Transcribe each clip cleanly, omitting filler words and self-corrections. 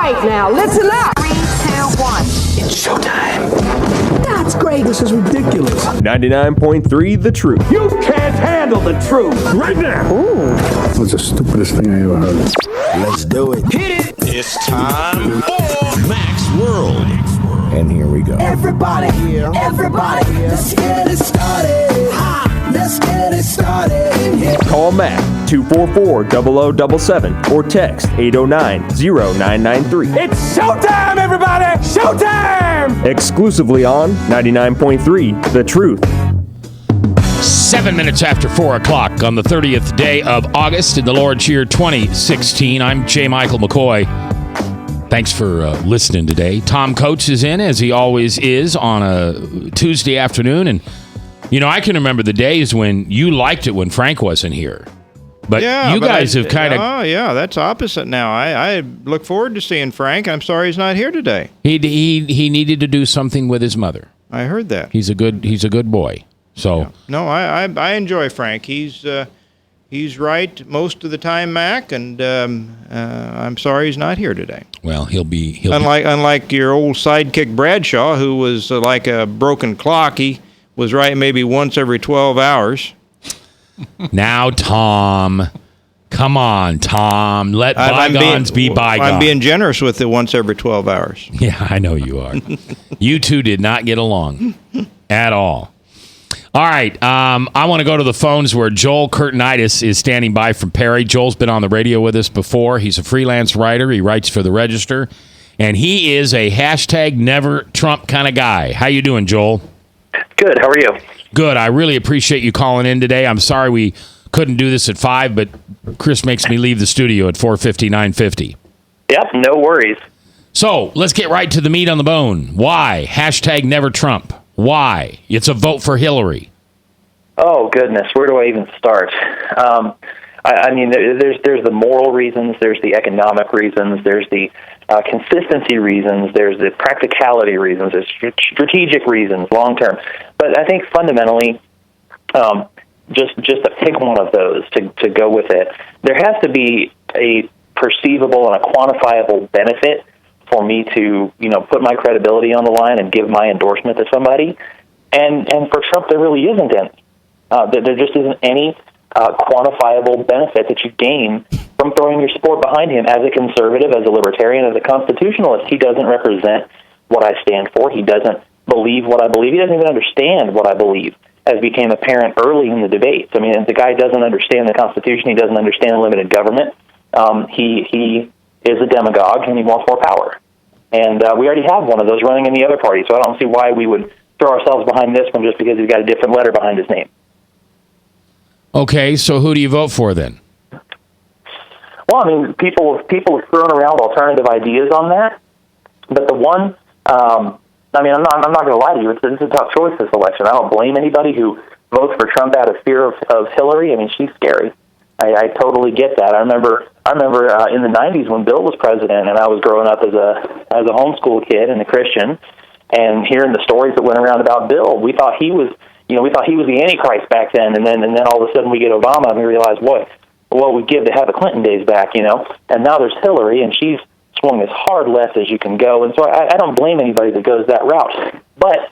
right, now listen up. 3, 2, 1. It's showtime. That's great. This is ridiculous. 99.3 The Truth. You can't handle the truth. Right now. Ooh. That was the stupidest thing I ever heard. Let's do it. Hit it. It's time for Mac's World. And here we go. Everybody, let's get it started. Let's get it started. Yeah. Call Mac 244-0077 or text 809-0993. It's showtime, everybody! Showtime! Exclusively on 99.3 The Truth. 7 minutes after 4 o'clock on the 30th day of August in the Lord's year 2016. I'm J. Michael McCoy. Thanks for listening today. Tom Coates is in, as he always is, on a Tuesday afternoon. And, you know, I can remember the days when you liked it when Frank wasn't here. But you guys have kind of... Oh, yeah, that's opposite now. I look forward to seeing Frank. I'm sorry he's not here today. He needed to do something with his mother. I heard that. He's a good boy. So yeah. No, I enjoy Frank. He's right most of the time, Mac, and I'm sorry he's not here today. Well, he'll be unlike your old sidekick Bradshaw, who was like a broken clock. He was right maybe once every 12 hours. Now, Tom, come on, Tom. Let bygones be bygones. I'm being generous with it once every 12 hours. Yeah, I know you are. You two did not get along at all. All right, I want to go to the phones where Joel Curtinitis is standing by from Perry. Joel's been on the radio with us before. He's a freelance writer. He writes for the Register, and he is a hashtag Never Trump kind of guy. How you doing, Joel? Good. How are you? Good. I really appreciate you calling in today. I'm sorry we couldn't do this at 5, but Chris makes me leave the studio at 4:50, 9:50. Yep, no worries. So let's get right to the meat on the bone. Why? Hashtag Never Trump. Why? It's a vote for Hillary. Oh, goodness. Where do I even start? I mean, there's the moral reasons, there's the economic reasons, there's the consistency reasons, there's the practicality reasons, there's strategic reasons, long-term. But I think fundamentally, just to pick one of those to go with it, there has to be a perceivable and a quantifiable benefit for me to, put my credibility on the line and give my endorsement to somebody. And for Trump, there really isn't any. There just isn't any quantifiable benefit that you gain from throwing your support behind him. As a conservative, as a libertarian, as a constitutionalist, he doesn't represent what I stand for. He doesn't believe what I believe. He doesn't even understand what I believe, as became apparent early in the debates. I mean, the guy doesn't understand the Constitution. He doesn't understand limited government. He is a demagogue, and he wants more power. And we already have one of those running in the other party, so I don't see why we would throw ourselves behind this one just because he's got a different letter behind his name. Okay, so who do you vote for then? Well, I mean, people have thrown around alternative ideas on that, but the one, I'm not going to lie to you. It's a tough choice this election. I don't blame anybody who votes for Trump out of fear of Hillary. I mean, she's scary. I totally get that. I remember in the '90s when Bill was president, and I was growing up as a homeschool kid and a Christian, and hearing the stories that went around about Bill, we thought he was the Antichrist back then, and then all of a sudden we get Obama, and we realize, boy, what we'd give to have the Clinton days back, And now there's Hillary, and she's swung as hard left as you can go, and so I don't blame anybody that goes that route. But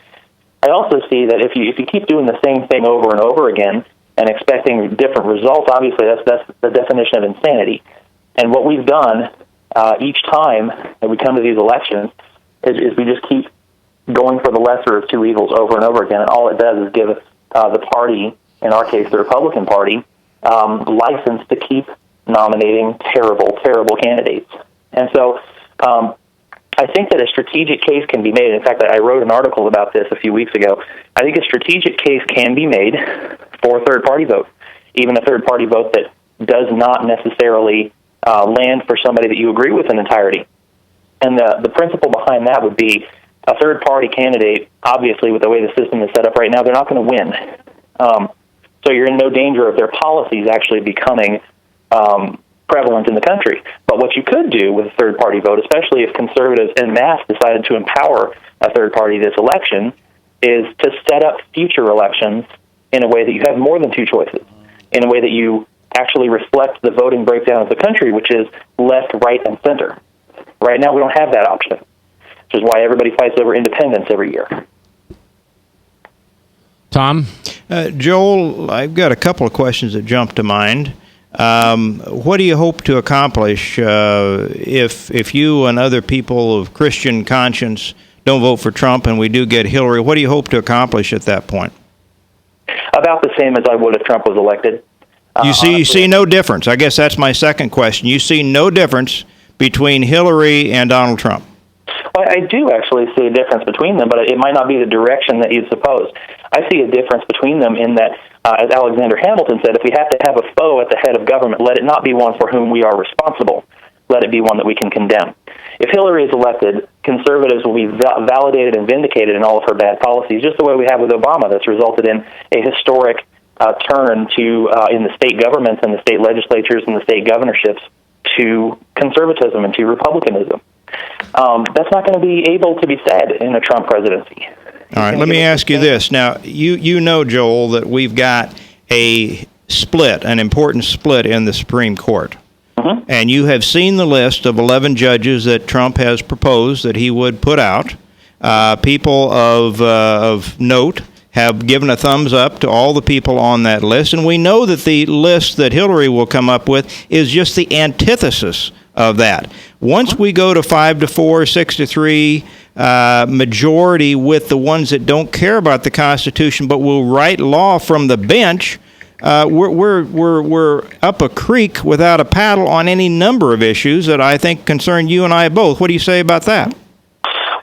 I also see that if you keep doing the same thing over and over again and expecting different results, obviously that's the definition of insanity. And what we've done each time that we come to these elections is we just keep going for the lesser of two evils over and over again, and all it does is give the party, in our case the Republican Party, license to keep nominating terrible, terrible candidates. And so I think that a strategic case can be made. In fact, I wrote an article about this a few weeks ago. I think a strategic case can be made for a third-party vote, even a third-party vote that does not necessarily land for somebody that you agree with in entirety. And the principle behind that would be a third-party candidate, obviously, with the way the system is set up right now, they're not going to win. So you're in no danger of their policies actually becoming prevalent in the country. But what you could do with a third-party vote, especially if conservatives en masse decided to empower a third party this election, is to set up future elections in a way that you have more than two choices, in a way that you actually reflect the voting breakdown of the country, which is left, right, and center. Right now, we don't have that option, which is why everybody fights over independence every year. Tom? Joel, I've got a couple of questions that jump to mind. What do you hope to accomplish if you and other people of Christian conscience don't vote for Trump and we do get Hillary? What do you hope to accomplish at that point? About the same as I would if Trump was elected. You see no difference. I guess that's my second question. You see no difference between Hillary and Donald Trump? Well, I do actually see a difference between them, but it might not be the direction that you'd suppose. I see a difference between them in that, as Alexander Hamilton said, if we have to have a foe at the head of government, let it not be one for whom we are responsible. Let it be one that we can condemn. If Hillary is elected, conservatives will be validated and vindicated in all of her bad policies, just the way we have with Obama. That's resulted in a historic turn to in the state governments and the state legislatures and the state governorships to conservatism and to republicanism. That's not going to be able to be said in a Trump presidency. All right, let me ask you this. Now, you know, Joel, that we've got a split, an important split in the Supreme Court. Mm-hmm. And you have seen the list of 11 judges that Trump has proposed that he would put out. People of note have given a thumbs up to all the people on that list. And we know that the list that Hillary will come up with is just the antithesis of that. Once we go to 5-4, 6-3 majority with the ones that don't care about the Constitution but will write law from the bench, we're up a creek without a paddle on any number of issues that I think concern you and I both. What do you say about that?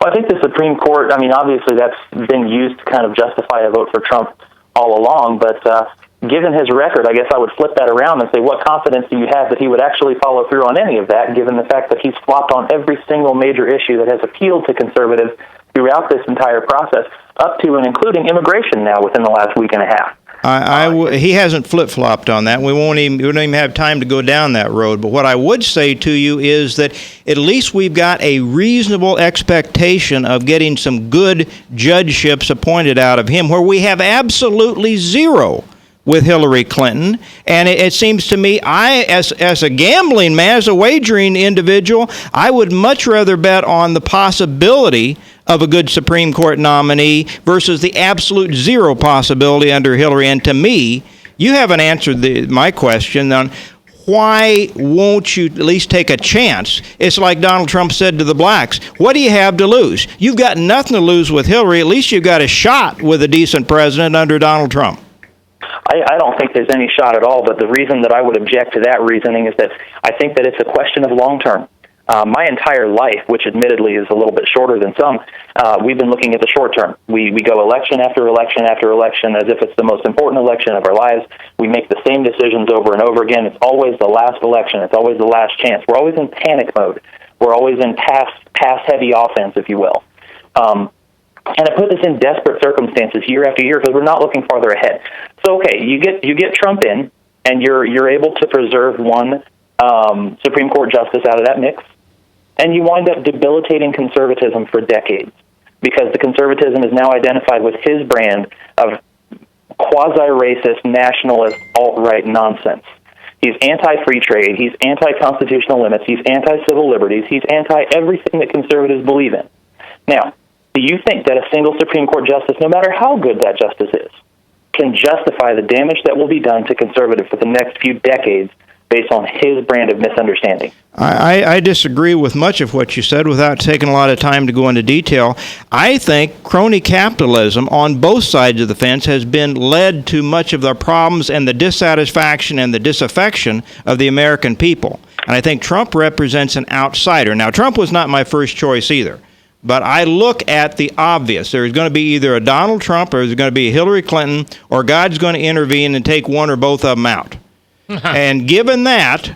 Well, I think the Supreme Court, I mean, obviously that's been used to kind of justify a vote for Trump all along, but given his record, I guess I would flip that around and say, what confidence do you have that he would actually follow through on any of that, given the fact that he's flopped on every single major issue that has appealed to conservatives throughout this entire process, up to and including immigration now within the last week and a half? He hasn't flip-flopped on that. We don't even have time to go down that road. But what I would say to you is that at least we've got a reasonable expectation of getting some good judgeships appointed out of him, where we have absolutely zero with Hillary Clinton. And it seems to me, as a gambling man, as a wagering individual, I would much rather bet on the possibility of a good Supreme Court nominee versus the absolute zero possibility under Hillary. And to me, you haven't answered my question on why won't you at least take a chance? It's like Donald Trump said to the blacks, what do you have to lose? You've got nothing to lose with Hillary. At least you've got a shot with a decent president under Donald Trump. I don't think there's any shot at all, but the reason that I would object to that reasoning is that I think that it's a question of long-term. My entire life, which admittedly is a little bit shorter than some, we've been looking at the short term. We go election after election after election as if it's the most important election of our lives. We make the same decisions over and over again. It's always the last election. It's always the last chance. We're always in panic mode. We're always in pass-heavy offense, if you will. And I put this in desperate circumstances year after year because we're not looking farther ahead. So, okay, you get Trump in, and you're able to preserve one Supreme Court justice out of that mix, and you wind up debilitating conservatism for decades because the conservatism is now identified with his brand of quasi-racist, nationalist, alt-right nonsense. He's anti-free trade. He's anti-constitutional limits. He's anti-civil liberties. He's anti-everything that conservatives believe in. Now, do you think that a single Supreme Court justice, no matter how good that justice is, can justify the damage that will be done to conservatives for the next few decades based on his brand of misunderstanding? I disagree with much of what you said without taking a lot of time to go into detail. I think crony capitalism on both sides of the fence has been led to much of the problems and the dissatisfaction and the disaffection of the American people. And I think Trump represents an outsider. Now, Trump was not my first choice either. But I look at the obvious. There's going to be either a Donald Trump or there's going to be a Hillary Clinton, or God's going to intervene and take one or both of them out. And given that,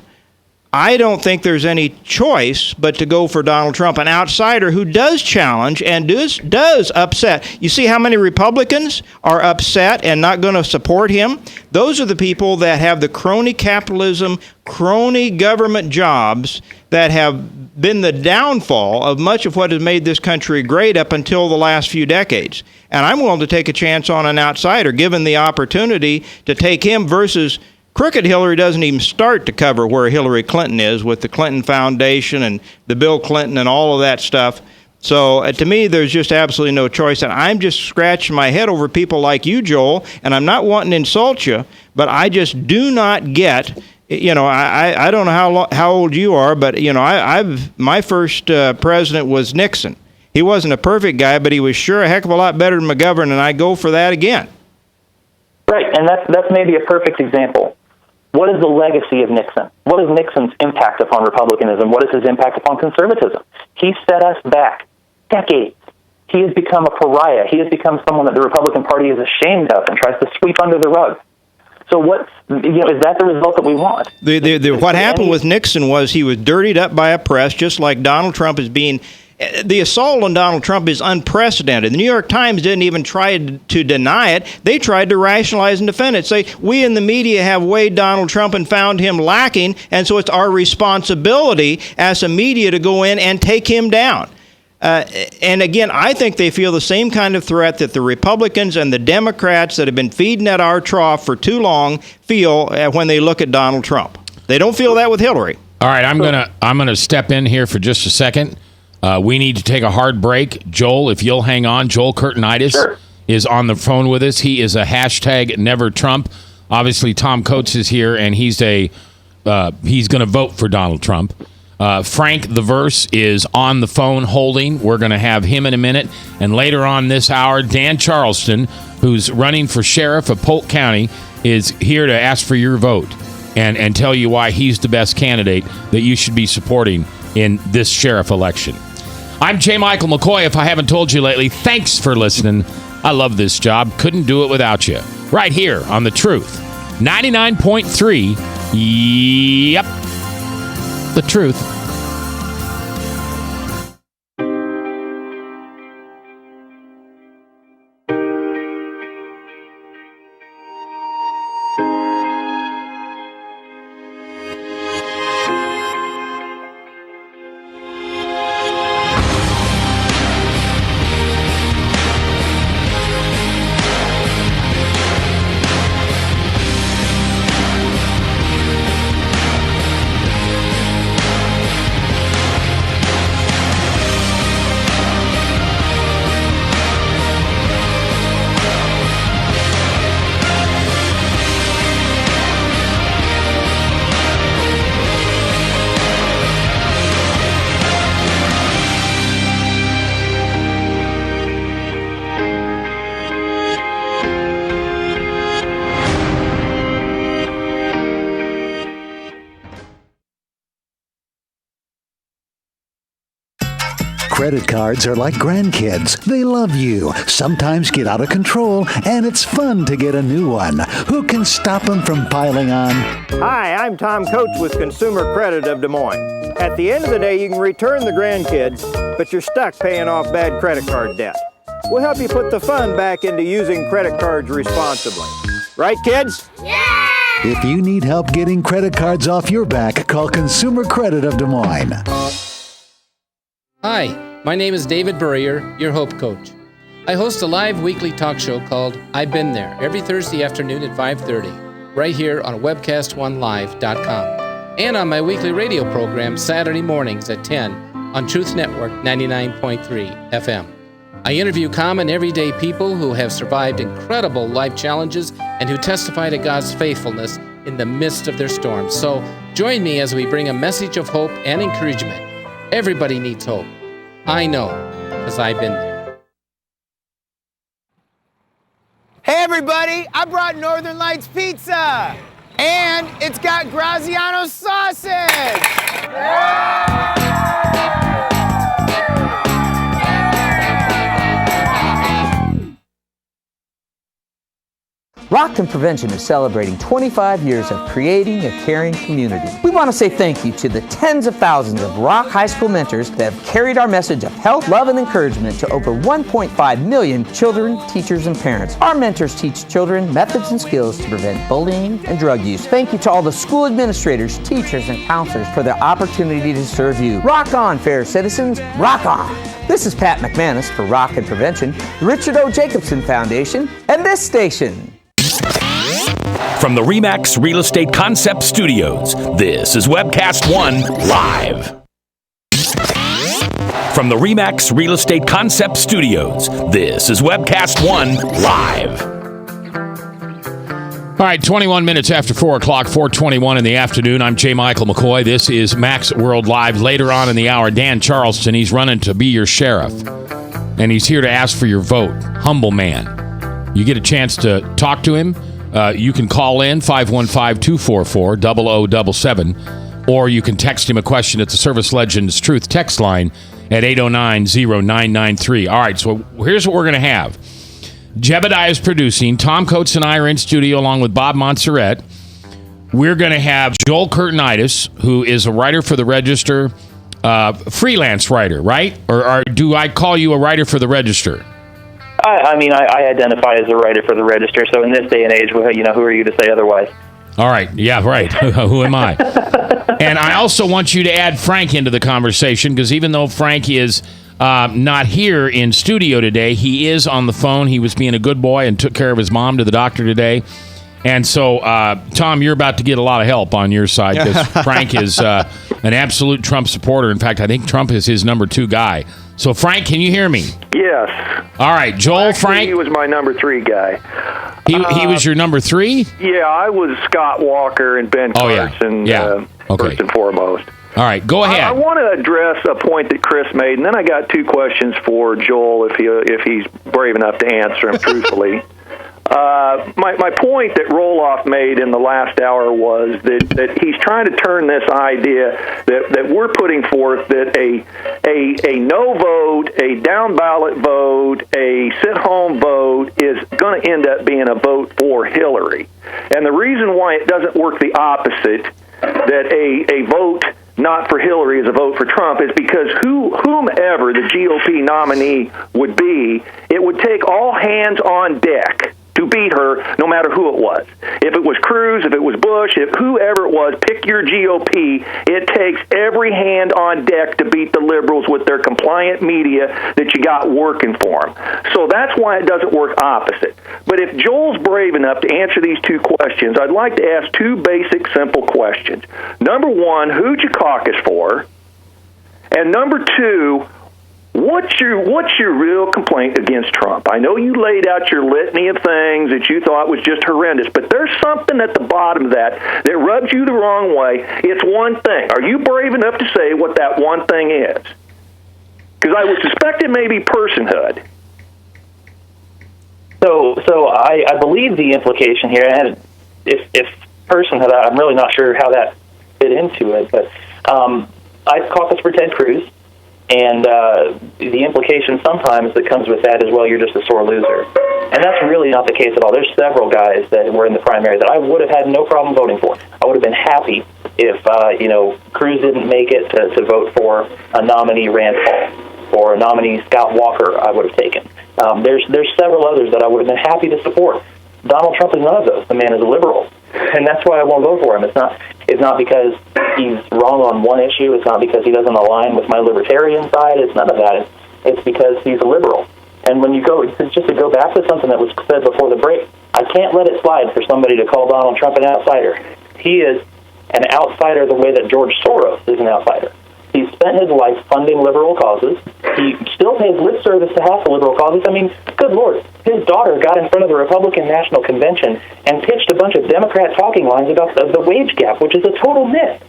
I don't think there's any choice but to go for Donald Trump, an outsider who does challenge and does upset. You see how many Republicans are upset and not going to support him? Those are the people that have the crony capitalism, crony government jobs that have been the downfall of much of what has made this country great up until the last few decades. And I'm willing to take a chance on an outsider, given the opportunity to take him versus Crooked Hillary doesn't even start to cover where Hillary Clinton is with the Clinton Foundation and the Bill Clinton and all of that stuff. So to me, there's just absolutely no choice. And I'm just scratching my head over people like you, Joel, and I'm not wanting to insult you, but I just do not get, I don't know how old you are, but, my first president was Nixon. He wasn't a perfect guy, but he was sure a heck of a lot better than McGovern, and I go for that again. Right, and that's maybe a perfect example. What is the legacy of Nixon? What is Nixon's impact upon republicanism? What is his impact upon conservatism? He set us back decades. He has become a pariah. He has become someone that the Republican Party is ashamed of and tries to sweep under the rug. So is that the result that we want? What happened with Nixon was he was dirtied up by a press, just like Donald Trump is being. The assault on Donald Trump is unprecedented. The New York Times didn't even try to deny it. They tried to rationalize and defend it. Say, we in the media have weighed Donald Trump and found him lacking, and so it's our responsibility as a media to go in and take him down. And again, I think they feel the same kind of threat that the Republicans and the Democrats that have been feeding at our trough for too long feel when they look at Donald Trump. They don't feel that with Hillary. All right, I'm gonna step in here for just a second. We need to take a hard break. Joel, if you'll hang on, Joel Curtinitis is on the phone with us. He is a hashtag Never Trump. Obviously, Tom Coates is here, and he's going to vote for Donald Trump. Frank the Verse is on the phone holding. We're going to have him in a minute. And later on this hour, Dan Charleston, who's running for sheriff of Polk County, is here to ask for your vote and tell you why he's the best candidate that you should be supporting in this sheriff election. I'm J. Michael McCoy. If I haven't told you lately, thanks for listening. I love this job. Couldn't do it without you. Right here on The Truth. 99.3. Yep. The Truth. Credit cards are like grandkids. They love you, sometimes get out of control, and it's fun to get a new one. Who can stop them from piling on? Hi, I'm Tom Coates with Consumer Credit of Des Moines. At the end of the day, you can return the grandkids, but you're stuck paying off bad credit card debt. We'll help you put the fun back into using credit cards responsibly. Right, kids? Yeah! If you need help getting credit cards off your back, call Consumer Credit of Des Moines. Hi, my name is David Burrier, your Hope Coach. I host a live weekly talk show called I've Been There every Thursday afternoon at 5:30, right here on webcast1live.com, and on my weekly radio program Saturday mornings at 10 on Truth Network 99.3 FM. I interview common everyday people who have survived incredible life challenges and who testify to God's faithfulness in the midst of their storms. So join me as we bring a message of hope and encouragement. Everybody needs hope. I know, because I've been there. Hey everybody, I brought Northern Lights Pizza! And it's got Graziano sausage! Rockton Prevention is celebrating 25 years of creating a caring community. We want to say thank you to the tens of thousands of Rock High School mentors that have carried our message of health, love, and encouragement to over 1.5 million children, teachers, and parents. Our mentors teach children methods and skills to prevent bullying and drug use. Thank you to all the school administrators, teachers, and counselors for their opportunity to serve you. Rock on, fair citizens. Rock on. This is Pat McManus for Rock and Prevention, the Richard O. Jacobson Foundation, and this station. From the RE/MAX Real Estate Concept Studios, this is Webcast One Live. From the RE/MAX Real Estate Concept Studios, this is Webcast One Live. All right, 21 minutes after 4 o'clock, 4:21 in the afternoon. I'm J. Michael McCoy. This is Max World Live. Later on in the hour, Dan Charleston. He's running to be your sheriff, and he's here to ask for your vote. Humble man. You get a chance to talk to him. You can call in 515-244-0077, or you can text him a question at the Service Legends Truth text line at 809-0993. All right, so here's what we're going to have. Jebediah is producing. Tom Coates and I are in studio along with Bob Montserrat. We're going to have Joel Curtinitis, who is a writer for the Register, freelance writer, right? Or do I call you a writer for the Register? I identify as a writer for the Register, so in this day and age, who are you to say otherwise? All right. Yeah, right. Who am I? And I also want you to add Frank into the conversation, because even though Frank is not here in studio today, he is on the phone. He was being a good boy and took care of his mom to the doctor today. And so, Tom, you're about to get a lot of help on your side, because Frank is an absolute Trump supporter. In fact, I think Trump is his number 2 guy. So, Frank, can you hear me? Yes. All right, Joel, actually, Frank. He was my number 3 guy. He was your number 3? Yeah, I was Scott Walker and Ben Carson, first and foremost. All right, go ahead. I want to address a point that Chris made, and then I got 2 questions for Joel if he's brave enough to answer them truthfully. My point that Roloff made in the last hour was that he's trying to turn this idea that we're putting forth that a no vote, a down ballot vote, a sit home vote is going to end up being a vote for Hillary. And the reason why it doesn't work the opposite, that a vote not for Hillary is a vote for Trump, is because whomever the GOP nominee would be, it would take all hands on deck to beat her, no matter who it was. If it was Cruz, if it was Bush, if whoever it was, pick your GOP. It takes every hand on deck to beat the liberals with their compliant media that you got working for them. So that's why it doesn't work opposite. But if Joel's brave enough to answer these 2 questions, I'd like to ask 2 basic, simple questions. Number 1, who'd you caucus for? And number 2, what's your real complaint against Trump? I know you laid out your litany of things that you thought was just horrendous, but there's something at the bottom of that rubs you the wrong way. It's one thing. Are you brave enough to say what that one thing is? Because I would suspect it may be personhood. So I believe the implication here, and if personhood, I'm really not sure how that fit into it, but I caucus for Ted Cruz. And the implication sometimes that comes with that is, well, you're just a sore loser. And that's really not the case at all. There's several guys that were in the primary that I would have had no problem voting for. I would have been happy if, Cruz didn't make it to vote for a nominee Rand Paul or a nominee Scott Walker I would have taken. There's several others that I would have been happy to support. Donald Trump is none of those. The man is a liberal. And that's why I won't vote for him. It's not because he's wrong on one issue. It's not because he doesn't align with my libertarian side. It's none of that. It's because he's a liberal. And when you go, just to go back to something that was said before the break, I can't let it slide for somebody to call Donald Trump an outsider. He is an outsider the way that George Soros is an outsider. He's spent his life funding liberal causes. He still pays lip service to half the liberal causes. I mean, good Lord, his daughter got in front of the Republican National Convention and pitched a bunch of Democrat talking lines about the wage gap, which is a total myth.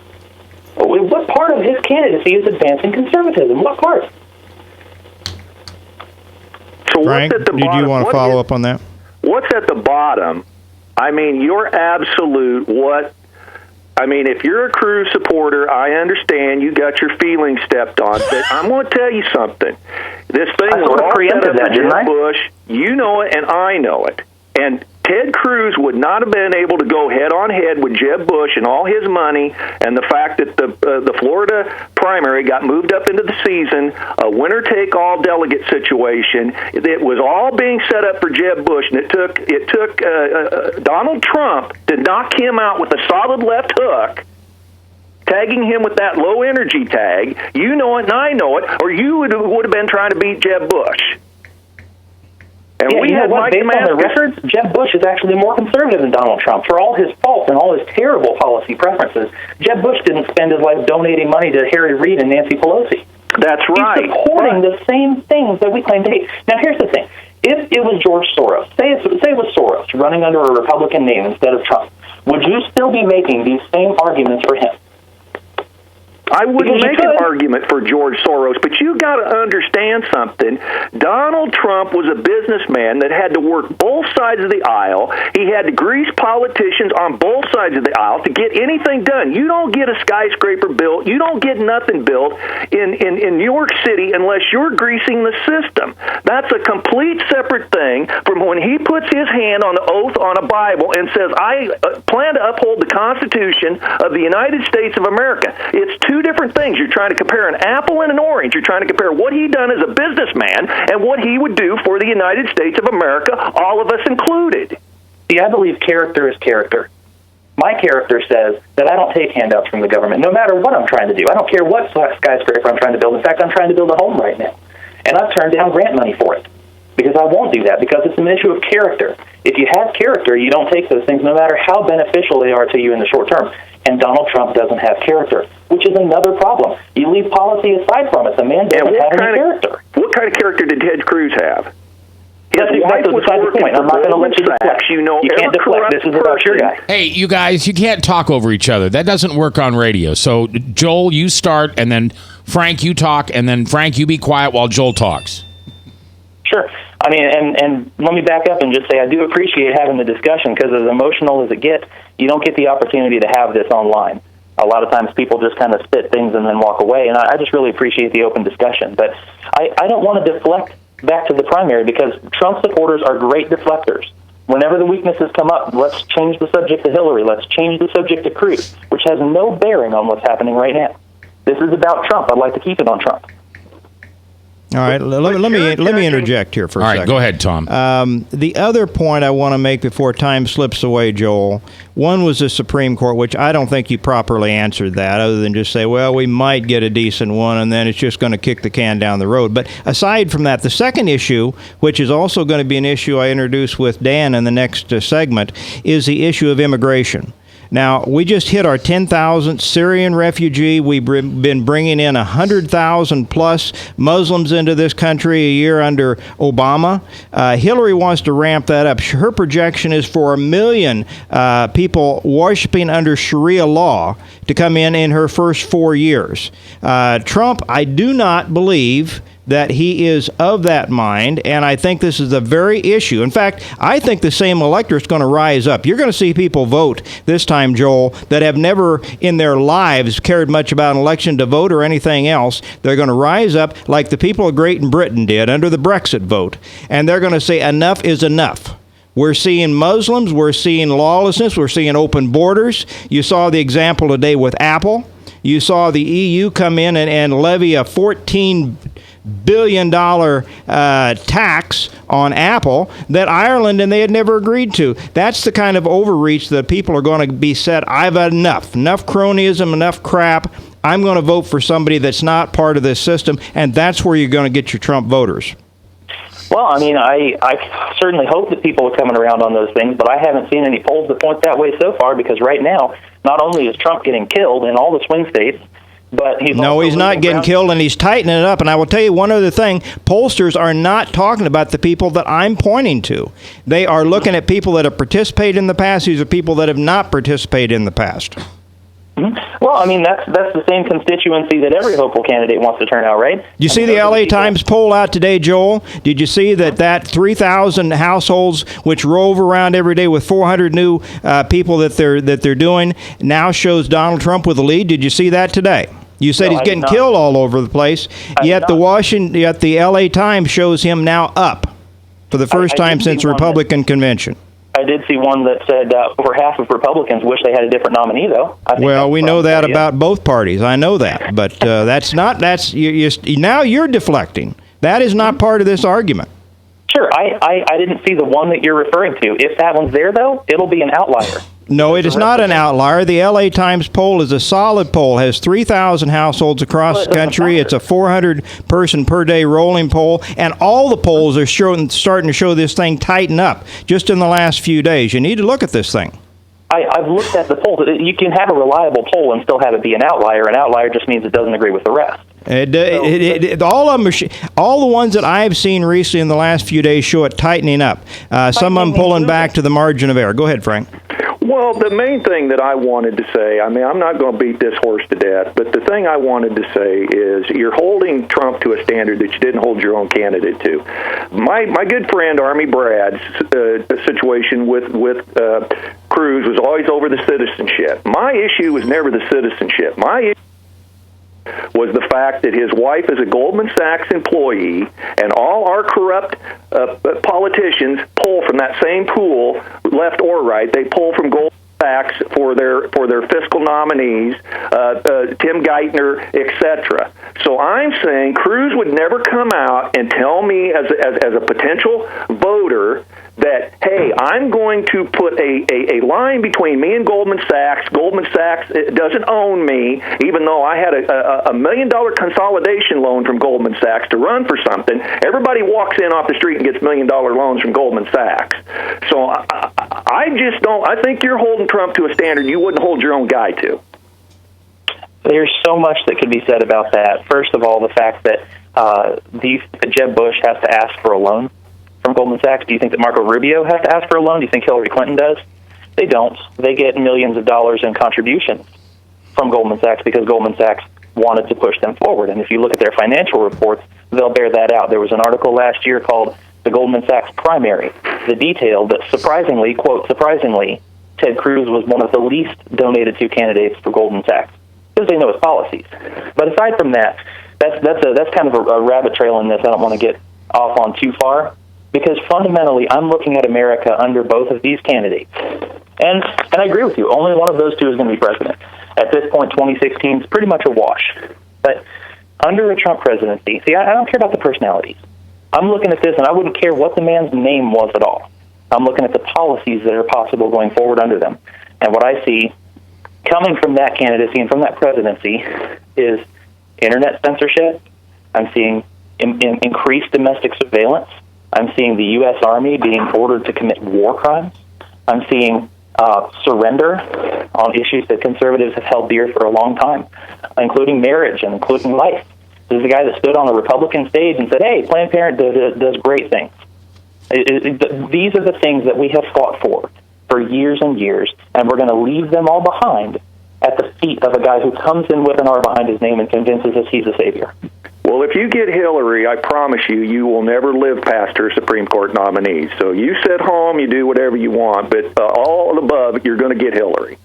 What part of his candidacy is advancing conservatism? What part? So Frank, did you want to follow up on that? What's at the bottom? I mean, you're absolute if you're a Cruz supporter, I understand you got your feelings stepped on, but I'm going to tell you something. This thing was all set up for Jeb Bush. You know it, and I know it. And Ted Cruz would not have been able to go head-on-head with Jeb Bush and all his money, and the fact that the Florida primary got moved up into the season, a winner-take-all delegate situation. It was all being set up for Jeb Bush, and it took Donald Trump to knock him out with a solid left hook, tagging him with that low-energy tag. You know it, and I know it, or you would have been trying to beat Jeb Bush. And yeah, we you know had what? Mike Based on the Damascus. records, Jeb Bush is actually more conservative than Donald Trump. For all his faults and all his terrible policy preferences, Jeb Bush didn't spend his life donating money to Harry Reid and Nancy Pelosi. That's right. He's supporting the same things that we claim to hate. Now, here's the thing. If it was George Soros, say it was Soros running under a Republican name instead of Trump, would you still be making these same arguments for him? I wouldn't make an argument for George Soros, but you got to understand something. Donald Trump was a businessman that had to work both sides of the aisle. He had to grease politicians on both sides of the aisle to get anything done. You don't get a skyscraper built. You don't get nothing built in New York City unless you're greasing the system. That's a complete separate thing from when he puts his hand on the oath on a Bible and says, I plan to uphold the Constitution of the United States of America. It's two different things. You're trying to compare an apple and an orange. You're trying to compare what he done as a businessman and what he would do for the United States of America, all of us included. See, I believe character is character. My character says that I don't take handouts from the government, no matter what I'm trying to do. I don't care what skyscraper I'm trying to build. In fact, I'm trying to build a home right now. And I've turned down grant money for it because I won't do that, because it's an issue of character. If you have character, you don't take those things, no matter how beneficial they are to you in the short term. And Donald Trump doesn't have character, which is another problem. You leave policy aside from it. The man doesn't have any character. What kind of character did Ted Cruz have? That's beside the point. I'm not going to let you deflect. You can't deflect. This is about your guy. Hey, you guys, you can't talk over each other. That doesn't work on radio. So, Joel, you start, and then Frank, you talk, and then Frank, you be quiet while Joel talks. Sure. I mean, and let me back up and just say I do appreciate having the discussion, because as emotional as it gets, you don't get the opportunity to have this online. A lot of times people just kind of spit things and then walk away, and I just really appreciate the open discussion. But I don't want to deflect back to the primary, because Trump supporters are great deflectors. Whenever the weaknesses come up, let's change the subject to Hillary. Let's change the subject to Cruz, which has no bearing on what's happening right now. This is about Trump. I'd like to keep it on Trump. All right, let me interject here for a second. All right, go ahead, Tom. The other point I want to make before time slips away, Joel, one was the Supreme Court, which I don't think you properly answered that, other than just say, well, we might get a decent one, and then it's just going to kick the can down the road. But aside from that, the second issue, which is also going to be an issue I introduce with Dan in the next segment, is the issue of immigration. Now, we just hit our 10,000th Syrian refugee. We've been bringing in 100,000 plus Muslims into this country a year under Obama. Hillary wants to ramp that up. Her projection is for 1 million people worshiping under Sharia law to come in her first 4 years. Trump, I do not believe that he is of that mind, and I think this is the very issue. In fact, I think the same electorate is going to rise up. You're going to see people vote this time, Joel, that have never in their lives cared much about an election to vote or anything else. They're going to rise up like the people of Great Britain did under the Brexit vote, and they're going to say enough is enough. We're seeing Muslims, we're seeing lawlessness, we're seeing open borders. You saw the example today with Apple. You saw the EU come in and levy a $14 billion tax on Apple that Ireland and they had never agreed to. That's the kind of overreach that people are going to be said, I've had enough cronyism, enough crap. I'm going to vote for somebody that's not part of this system, and that's where you're going to get your Trump voters. Well, I mean, I certainly hope that people are coming around on those things, but I haven't seen any polls that point that way so far, because right now, not only is Trump getting killed in all the swing states, but he's not getting killed, and he's tightening it up. And I will tell you one other thing. Pollsters are not talking about the people that I'm pointing to. They are looking at people that have participated in the past. These are people that have not participated in the past. Mm-hmm. Well, I mean, that's the same constituency that every hopeful candidate wants to turn out, right? You see the LA Times poll out today, Joel? Did you see that 3,000 households, which rove around every day with 400 new people that they're doing, now shows Donald Trump with the lead? Did you see that today? You said he's getting killed all over the place, yet the LA Times shows him now up for the first time since the Republican convention. I did see one that said over half of Republicans wish they had a different nominee, though. Well, we know that about both parties. I know that, but now you're deflecting. That is not part of this argument. Sure, I didn't see the one that you're referring to. If that one's there, though, it'll be an outlier. No, it is not an outlier. The LA Times poll is a solid poll. Has 3,000 households across the country. It's a 400-person per day rolling poll, and all the polls are starting to show this thing tighten up just in the last few days. You need to look at this thing. I've looked at the polls. You can have a reliable poll and still have it be an outlier. An outlier just means it doesn't agree with the rest. All of them, all the ones that I've seen recently in the last few days show it tightening up. Some of them pulling back to the margin of error. Go ahead, Frank. Well, the main thing that I wanted to say, I mean, I'm not going to beat this horse to death, but the thing I wanted to say is you're holding Trump to a standard that you didn't hold your own candidate to. My good friend Army Brad's situation with Cruz was always over the citizenship. My issue was never the citizenship. My issue was the fact that his wife is a Goldman Sachs employee, and all our corrupt politicians pull from that same pool, left or right. They pull from Goldman Sachs for their fiscal nominees, Tim Geithner, etc. So I'm saying Cruz would never come out and tell me as a potential voter that, hey, I'm going to put a line between me and Goldman Sachs. Goldman Sachs doesn't own me, even though I had a $1 million consolidation loan from Goldman Sachs to run for something. Everybody walks in off the street and gets $1 million loans from Goldman Sachs. So I just don't. I think you're holding Trump to a standard you wouldn't hold your own guy to. There's so much that could be said about that. First of all, the fact that Jeb Bush has to ask for a loan from Goldman Sachs. Do you think that Marco Rubio has to ask for a loan? Do you think Hillary Clinton does? They don't. They get millions of dollars in contributions from Goldman Sachs because Goldman Sachs wanted to push them forward. And if you look at their financial reports, they'll bear that out. There was an article last year called The Goldman Sachs Primary that detailed that surprisingly, quote, surprisingly, Ted Cruz was one of the least donated to candidates for Goldman Sachs because they know his policies. But aside from that, that's kind of a rabbit trail in this. I don't want to get off on too far, because fundamentally I'm looking at America under both of these candidates. And I agree with you. Only one of those two is going to be president. At this point, 2016 is pretty much a wash. But under a Trump presidency, see, I don't care about the personalities. I'm looking at this, and I wouldn't care what the man's name was at all. I'm looking at the policies that are possible going forward under them. And what I see coming from that candidacy and from that presidency is internet censorship. I'm seeing increased domestic surveillance. I'm seeing the U.S. Army being ordered to commit war crimes. I'm seeing surrender on issues that conservatives have held dear for a long time, including marriage and including life. This is the guy that stood on the Republican stage and said, hey, Planned Parenthood does great things. These are the things that we have fought for years and years, and we're going to leave them all behind at the feet of a guy who comes in with an R behind his name and convinces us he's a savior. Well, if you get Hillary, I promise you will never live past her Supreme Court nominee. So you sit home, you do whatever you want, but all above, you're going to get Hillary.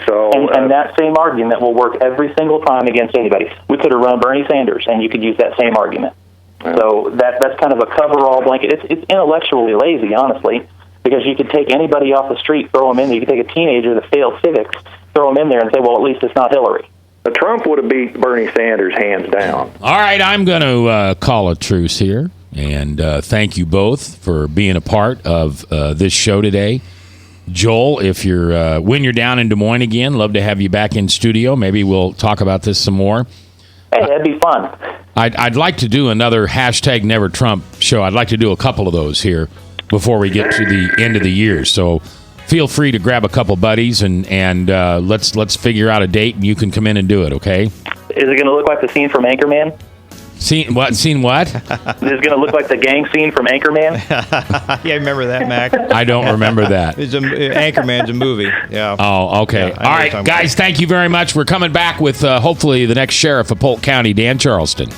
So, and that same argument will work every single time against anybody. We could have run Bernie Sanders, and you could use that same argument. Yeah. So that's kind of a cover-all blanket. It's intellectually lazy, honestly, because you could take anybody off the street, throw them in there. You could take a teenager that failed civics, throw them in there, and say, well, at least it's not Hillary. Trump would have beat Bernie Sanders hands down. All right, I'm going to call a truce here, and thank you both for being a part of this show today. Joel, if you're when you're down in Des Moines again, love to have you back in studio. Maybe we'll talk about this some more. Hey, that'd be fun. I'd like to do another hashtag Never Trump show. I'd like to do a couple of those here before we get to the end of the year. So feel free to grab a couple buddies and let's figure out a date, and you can come in and do it, okay? Is it going to look like the scene from Anchorman? Scene what? Is it going to look like the gang scene from Anchorman? Yeah, I remember that, Mac. I don't remember that. Anchorman's a movie. Yeah. Oh, okay. Yeah, all right, guys, thank you very much. We're coming back with hopefully the next sheriff of Polk County, Dan Charleston.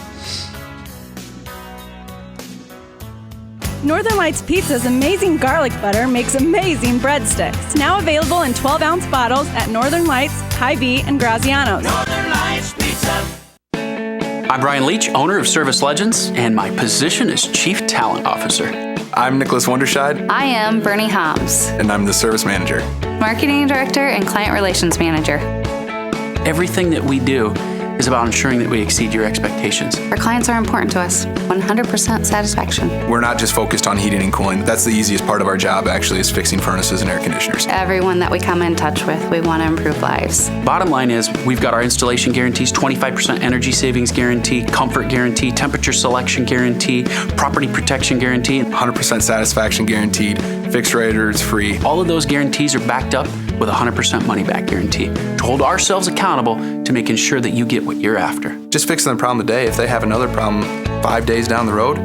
Northern Lights Pizza's amazing garlic butter makes amazing breadsticks. Now available in 12-ounce bottles at Northern Lights, Hy-Vee, and Graziano's. Northern Lights Pizza. I'm Brian Leach, owner of Service Legends, and my position is Chief Talent Officer. I'm Nicholas Wonderscheid. I am Bernie Hobbs. And I'm the Service Manager. Marketing Director and Client Relations Manager. Everything that we do is about ensuring that we exceed your expectations. Our clients are important to us. 100% satisfaction. We're not just focused on heating and cooling. That's the easiest part of our job, actually, is fixing furnaces and air conditioners. Everyone that we come in touch with, we want to improve lives. Bottom line is, we've got our installation guarantees, 25% energy savings guarantee, comfort guarantee, temperature selection guarantee, property protection guarantee. 100% satisfaction guaranteed, fixed rate or it's free. All of those guarantees are backed up with a 100% money-back guarantee to hold ourselves accountable to making sure that you get what you're after. Just fixing the problem today. If they have another problem 5 days down the road,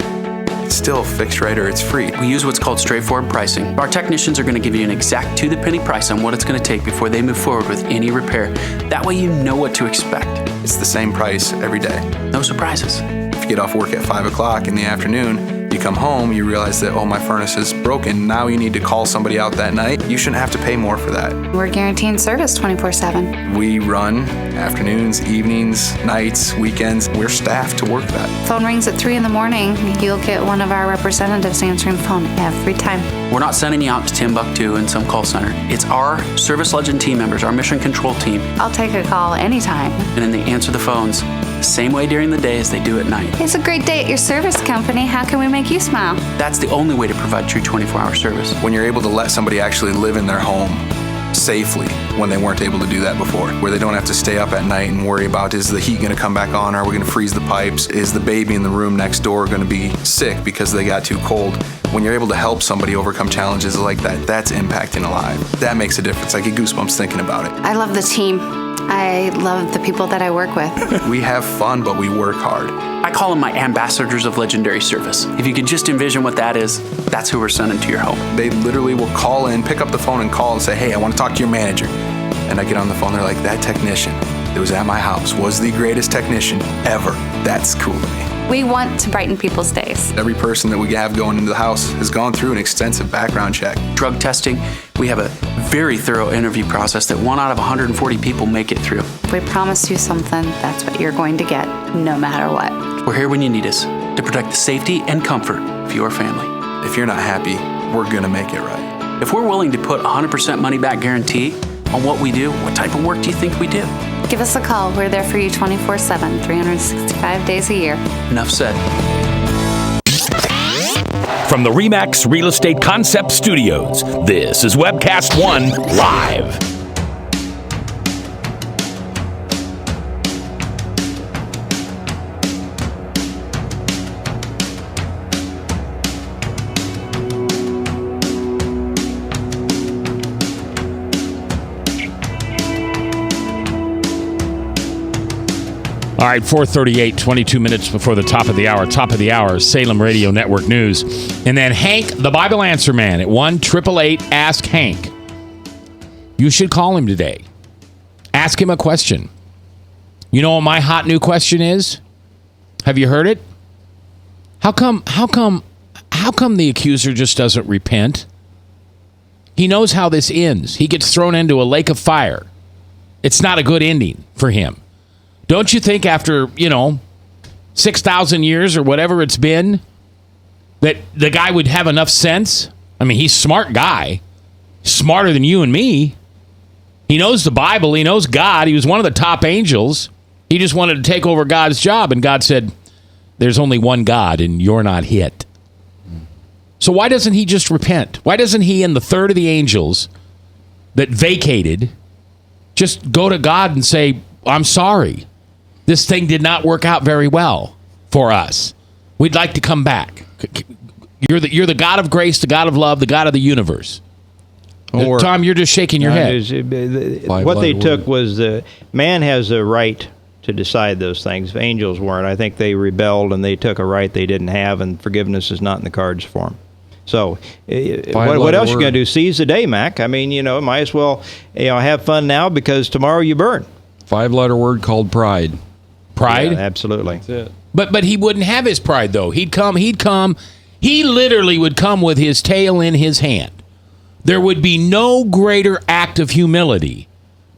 it's still fixed rate or it's free. We use what's called straightforward pricing. Our technicians are going to give you an exact to-the-penny price on what it's going to take before they move forward with any repair. That way you know what to expect. It's the same price every day. No surprises. If you get off work at 5 o'clock in the afternoon, you come home, you realize that, oh, my furnace is broken. Now you need to call somebody out that night. You shouldn't have to pay more for that. We're guaranteeing service 24/7. We run afternoons, evenings, nights, weekends. We're staffed to work that. Phone rings at 3 in the morning. You'll get one of our representatives answering the phone every time. We're not sending you out to Timbuktu in some call center. It's our Service Legend team members, our mission control team. I'll take a call anytime. And then they answer the phones the same way during the day as they do at night. It's a great day at your service company. How can we make you smile? That's the only way to provide true 24-hour service. When you're able to let somebody actually live in their home safely when they weren't able to do that before, where they don't have to stay up at night and worry about, is the heat going to come back on? Are we going to freeze the pipes? Is the baby in the room next door going to be sick because they got too cold? When you're able to help somebody overcome challenges like that, that's impacting a life. That makes a difference. I get goosebumps thinking about it. I love the team. I love the people that I work with. We have fun, but we work hard. I call them my ambassadors of legendary service. If you could just envision what that is, that's who we're sending to your home. They literally will call in, pick up the phone and call and say, hey, I want to talk to your manager. And I get on the phone, they're like, that technician that was at my house was the greatest technician ever. That's cool to me. We want to brighten people's days. Every person that we have going into the house has gone through an extensive background check. Drug testing, we have a very thorough interview process that 1 out of 140 people make it through. If we promise you something, that's what you're going to get, no matter what. We're here when you need us to protect the safety and comfort of your family. If you're not happy, we're going to make it right. If we're willing to put 100% money-back guarantee on what we do, what type of work do you think we do? Give us a call. We're there for you 24/7, 365 days a year. Enough said. From the RE/MAX Real Estate Concept Studios, this is Webcast One Live. All right, 4:38, 22 minutes before the top of the hour. Top of the hour, Salem Radio Network News. And then Hank, the Bible Answer Man, at 1-888-ASK-HANK. You should call him today. Ask him a question. You know what my hot new question is? Have you heard it? How come the accuser just doesn't repent? He knows how this ends. He gets thrown into a lake of fire. It's not a good ending for him. Don't you think after, 6,000 years or whatever it's been, that the guy would have enough sense? I mean, he's a smart guy. Smarter than you and me. He knows the Bible. He knows God. He was one of the top angels. He just wanted to take over God's job. And God said, there's only one God and you're not it. So why doesn't he just repent? Why doesn't he and the third of the angels that vacated just go to God and say, I'm sorry. This thing did not work out very well for us. We'd like to come back. You're the God of grace, the God of love, the God of the universe. Or, Tom, you're just shaking your head. What they took was man has a right to decide those things. Angels weren't. I think they rebelled and they took a right they didn't have, and forgiveness is not in the cards for them. So what else you going to do? Seize the day, Mac. I mean, might as well have fun now because tomorrow you burn. 5-letter word called pride. Pride? Yeah, absolutely. That's it. But he wouldn't have his pride, though. He literally would come with his tail in his hand. There would be no greater act of humility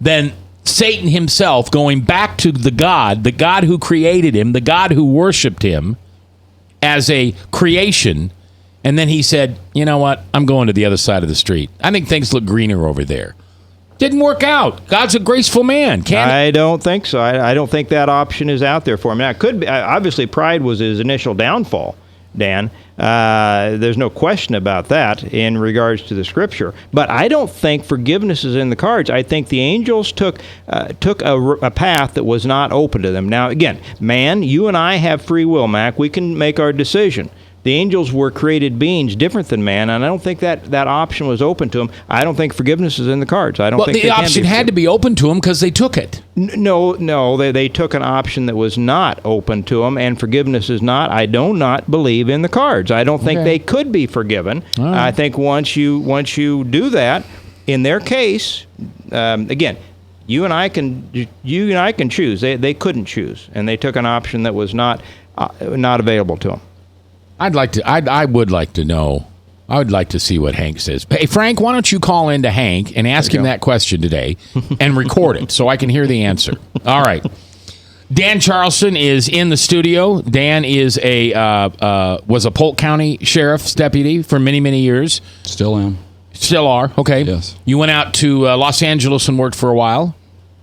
than Satan himself going back to the God who created him, the God who worshiped him as a creation. And then he said, you know what? I'm going to the other side of the street. I think things look greener over there. Didn't work out. God's a graceful man. I don't think so. I don't think that option is out there for him. Now, it could be. Obviously, pride was his initial downfall, Dan. There's no question about that in regards to the Scripture. But I don't think forgiveness is in the cards. I think the angels took a path that was not open to them. Now, again, man, you and I have free will, Mac. We can make our decision. The angels were created beings different than man, and I don't think that option was open to them. I don't think forgiveness is in the cards. I don't think the option had to be open to them because they took it. No, they took an option that was not open to them, and forgiveness is not. I do not believe in the cards. I don't think they could be forgiven. Right. I think once you do that, in their case, again, you and I can choose. They couldn't choose, and they took an option that was not available to them. I would like to know. I would like to see what Hank says. Hey, Frank, why don't you call in to Hank and ask him that question today and record it so I can hear the answer. All right. Dan Charleston is in the studio. Dan is was a Polk County Sheriff's deputy for many, many years. Still am. Still are. Okay. Yes. You went out to Los Angeles and worked for a while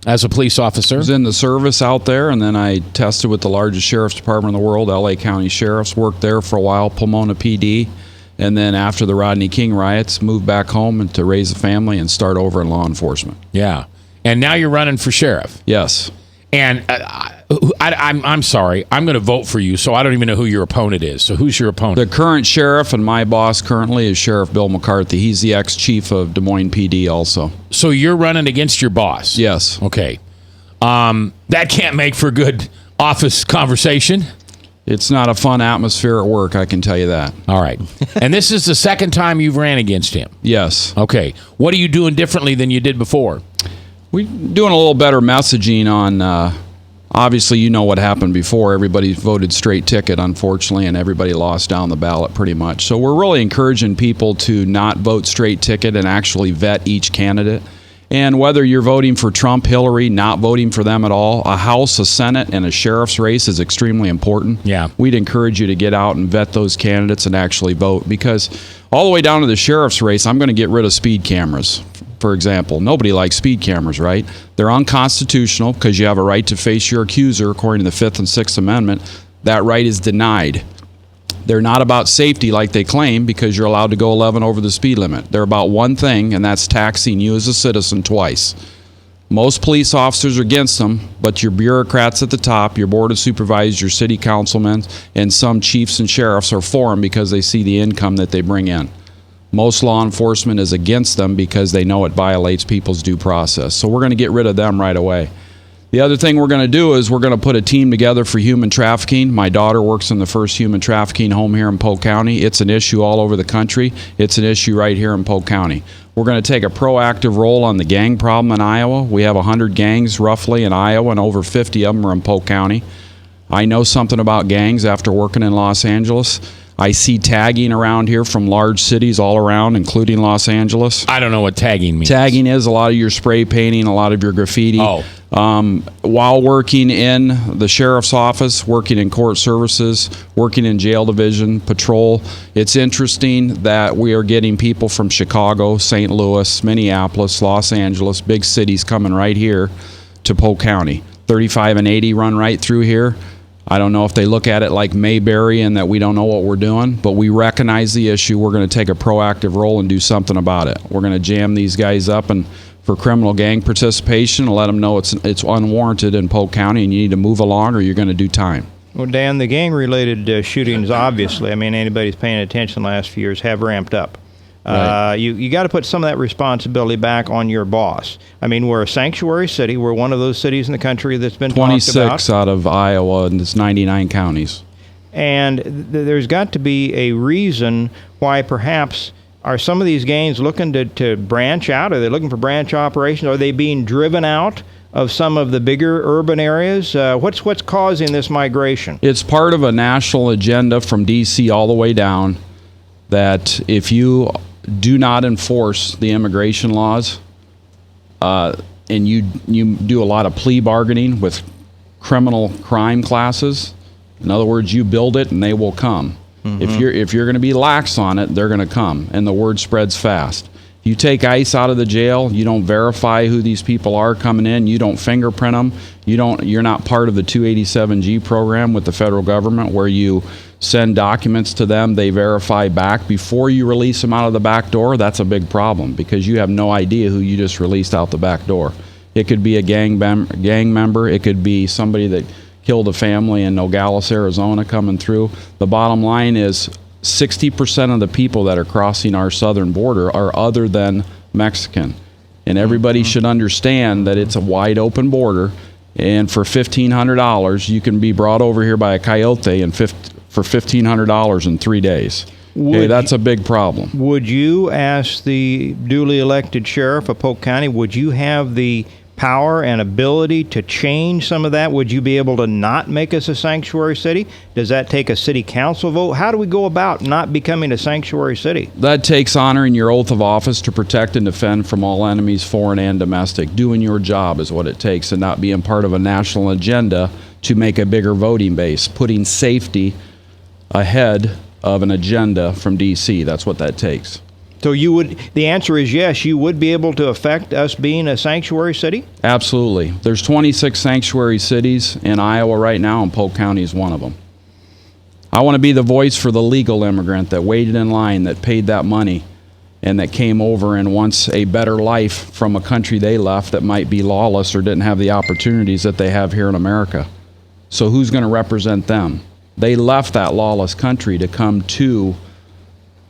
as a police officer. I was in the service out there, and then I tested with the largest sheriff's department in the world, LA County Sheriffs. Worked there for a while, Pomona PD. And then after the Rodney King riots, moved back home and to raise a family and start over in law enforcement. Yeah. And now you're running for sheriff. Yes. And I'm sorry. I'm going to vote for you, so I don't even know who your opponent is. So who's your opponent? The current sheriff and my boss currently is Sheriff Bill McCarthy. He's the ex-chief of Des Moines PD also. So you're running against your boss? Yes. Okay. That can't make for good office conversation. It's not a fun atmosphere at work, I can tell you that. All right. And this is the second time you've ran against him? Yes. Okay. What are you doing differently than you did before? We're doing a little better messaging on, obviously you know what happened before. Everybody voted straight ticket, unfortunately, and everybody lost down the ballot pretty much. So we're really encouraging people to not vote straight ticket and actually vet each candidate. And whether you're voting for Trump, Hillary, not voting for them at all, a House, a Senate, and a sheriff's race is extremely important. Yeah. We'd encourage you to get out and vet those candidates and actually vote, because all the way down to the sheriff's race, I'm going to get rid of speed cameras. For example, nobody likes speed cameras, right? They're unconstitutional because you have a right to face your accuser according to the 5th and 6th Amendment. That right is denied. They're not about safety like they claim, because you're allowed to go 11 over the speed limit. They're about one thing, and that's taxing you as a citizen twice. Most police officers are against them, but your bureaucrats at the top, your board of supervisors, your city councilmen, and some chiefs and sheriffs are for them because they see the income that they bring in. Most law enforcement is against them because they know it violates people's due process. So we're going to get rid of them right away. The other thing we're going to do is we're going to put a team together for human trafficking. My daughter works in the first human trafficking home here in Polk County. It's an issue all over the country. It's an issue right here in Polk County. We're going to take a proactive role on the gang problem in Iowa. We have 100 gangs roughly in Iowa, and over 50 of them are in Polk County. I know something about gangs after working in Los Angeles. I see tagging around here from large cities all around, including Los Angeles. I don't know what tagging means. Tagging is a lot of your spray painting, a lot of your graffiti. Oh. While working in the sheriff's office, working in court services, working in jail division, patrol, it's interesting that we are getting people from Chicago, St. Louis, Minneapolis, Los Angeles, big cities coming right here to Polk County. 35 and 80 run right through here. I don't know if they look at it like Mayberry and that we don't know what we're doing, but we recognize the issue. We're going to take a proactive role and do something about it. We're going to jam these guys up and for criminal gang participation and let them know it's unwarranted in Polk County and you need to move along or you're going to do time. Well, Dan, the gang-related shootings, obviously, I mean, anybody's paying attention the last few years, have ramped up. Right. You got to put some of that responsibility back on your boss. I mean, we're a sanctuary city. We're one of those cities in the country that's been 26 talked about. out of Iowa, and it's 99 counties. And there's got to be a reason why perhaps are some of these gangs looking to branch out? Are they looking for branch operations? Are they being driven out of some of the bigger urban areas? What's causing this migration? It's part of a national agenda from D.C. all the way down that if you do not enforce the immigration laws and you do a lot of plea bargaining with criminal crime classes, in other words, you build it and they will come. Mm-hmm. If you're going to be lax on it, they're going to come, and the word spreads fast. You take ICE out of the jail. You don't verify who these people are coming in. You don't fingerprint them. You're not part of the 287G program with the federal government where you send documents to them. They verify back before you release them out of the back door. That's a big problem because you have no idea who you just released out the back door. It could be a gang member. It could be somebody that killed a family in Nogales, Arizona coming through. The bottom line is 60% of the people that are crossing our southern border are other than Mexican. And everybody should understand that it's a wide open border. And for $1,500, you can be brought over here by a coyote and for $1,500 in 3 days. Okay, that's a big problem. Would you ask the duly elected sheriff of Polk County, would you have the power and ability to change some of that? Would you be able to not make us a sanctuary city? Does that take a city council vote? How do we go about not becoming a sanctuary city? That takes honoring your oath of office to protect and defend from all enemies, foreign and domestic. Doing your job is what it takes, and not being part of a national agenda to make a bigger voting base. Putting safety ahead of an agenda from D.C. That's what that takes. So the answer is yes, you would be able to affect us being a sanctuary city? Absolutely. There's 26 sanctuary cities in Iowa right now, and Polk County is one of them. I want to be the voice for the legal immigrant that waited in line, that paid that money, and that came over and wants a better life from a country they left that might be lawless or didn't have the opportunities that they have here in America. So who's going to represent them? They left that lawless country to come to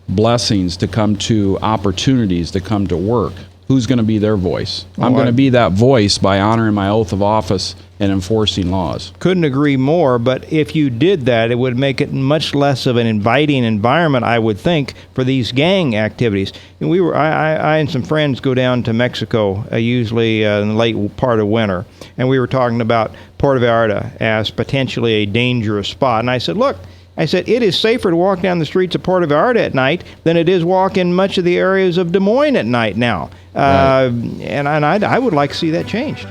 blessings, to come to opportunities, to come to work. Who's going to be their voice? I'm going to be that voice by honoring my oath of office and enforcing laws. Couldn't agree more, but if you did that, it would make it much less of an inviting environment, I would think, for these gang activities. And I and some friends go down to Mexico, usually in the late part of winter, and we were talking about Puerto Vallarta as potentially a dangerous spot. And I said, look, it is safer to walk down the streets of Puerto Vallarta at night than it is walk in much of the areas of Des Moines at night now. Right. And I would like to see that changed.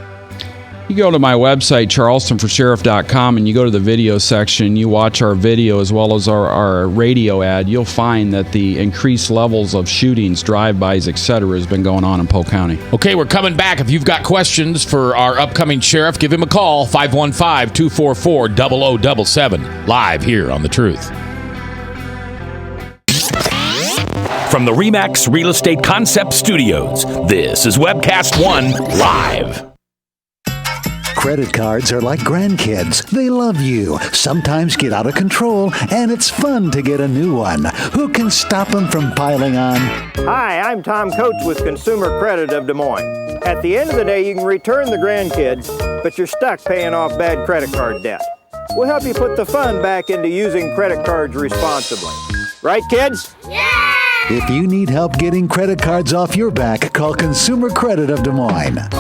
You go to my website, charlestonforsheriff.com, and you go to the video section, you watch our video as well as our radio ad, you'll find that the increased levels of shootings, drive-bys, etc. has been going on in Polk County. Okay, we're coming back. If you've got questions for our upcoming sheriff, give him a call, 515-244-0077, live here on The Truth. From the RE/MAX Real Estate Concept Studios, this is Webcast One Live. Credit cards are like grandkids. They love you, sometimes get out of control, and it's fun to get a new one. Who can stop them from piling on? Hi, I'm Tom Coates with Consumer Credit of Des Moines. At the end of the day, you can return the grandkids, but you're stuck paying off bad credit card debt. We'll help you put the fun back into using credit cards responsibly. Right, kids? Yeah! If you need help getting credit cards off your back, call Consumer Credit of Des Moines.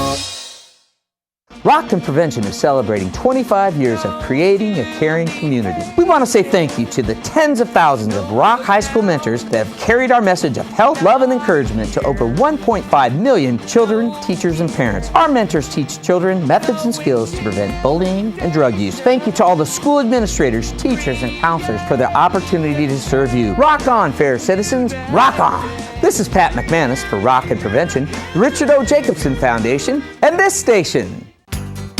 Rockton Prevention is celebrating 25 years of creating a caring community. We want to say thank you to the tens of thousands of Rock High School mentors that have carried our message of health, love, and encouragement to over 1.5 million children, teachers, and parents. Our mentors teach children methods and skills to prevent bullying and drug use. Thank you to all the school administrators, teachers, and counselors for their opportunity to serve you. Rock on, fair citizens. Rock on. This is Pat McManus for Rockton Prevention, the Richard O. Jacobson Foundation, and this station.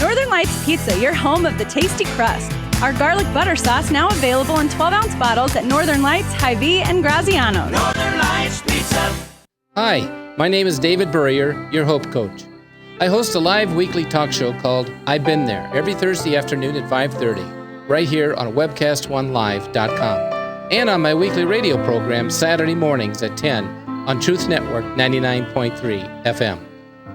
Northern Lights Pizza, your home of the tasty crust. Our garlic butter sauce now available in 12-ounce bottles at Northern Lights, Hy-Vee, and Graziano's. Northern Lights Pizza. Hi, my name is David Burrier, your Hope Coach. I host a live weekly talk show called I've Been There every Thursday afternoon at 5:30, right here on webcast1live.com, and on my weekly radio program Saturday mornings at 10 on Truth Network 99.3 FM.